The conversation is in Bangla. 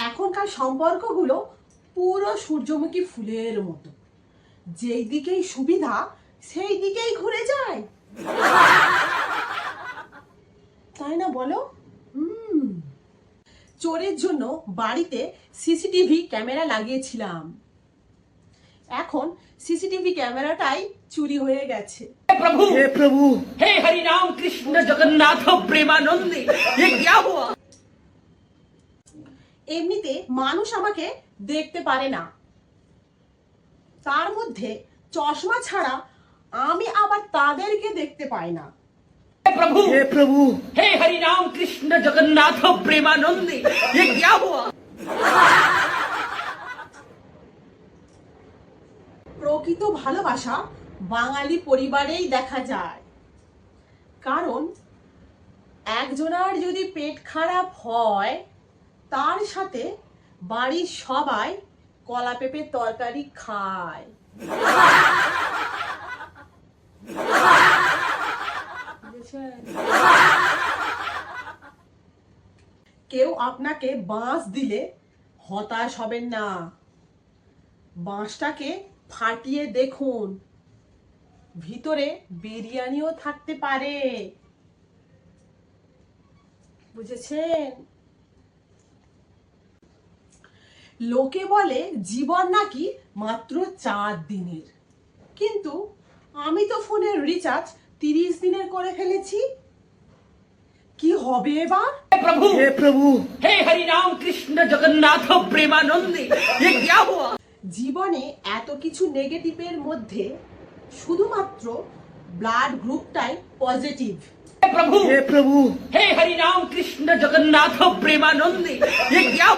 এখনকার সম্পর্কগুলো পুরো সূর্যমুখী ফুলের মতো, যেই দিকেই সুবিধা সেই দিকেই ঘুরে যায়, তাই না বলো? চোরের জন্য বাড়িতে সিসিটিভি ক্যামেরা লাগিয়েছিলাম, এখন সিসিটিভি ক্যামেরাটাই চুরি হয়ে গেছে। हे प्रभु हे हरि राम कृष्ण जगन्नाथ प्रेमानंदी ये क्या हुआ? এমনিতে মানুষ আমাকে দেখতে পারে না, তার মধ্যে চশমা ছাড়া আমি আবার তাদেরকে দেখতে পাই না। हे प्रभु हे हरि राम कृष्ण जगन्नाथ प्रेमानंदी ये क्या हुआ? প্রকৃত ভালোবাসা বাঙালি পরিবারেই দেখা যায়, কারণ একজনের যদি পেট খারাপ হয় তার সাথে বাড়ির সবাই কলা পেঁপের তরকারি খায়। কেউ আপনাকে বাঁশ দিলে হতাশ হবেন না, বাঁশটাকে ফাটিয়ে দেখুন, ভিতরে বিরিয়ানিও থাকতে পারে, বুঝেছেন? লোকে বলে জীবন নাকি মাত্র 4 দিনের, কিন্তু আমি তো ফোনের রিচার্জ 30 দিনের করে ফেলেছি। কি হবে এবার? हे प्रभु हे हरि राम कृष्ण जगन्नाथ प्रेमानंदी ये क्या हुआ? জীবনে এত কিছু নেগেটিভের মধ্যে শুধুমাত্র ব্লাড গ্রুপটাই পজিটিভ। हे प्रभु हे हरि राम कृष्ण जगन्नाथ प्रेमानंदी ये क्या हुआ?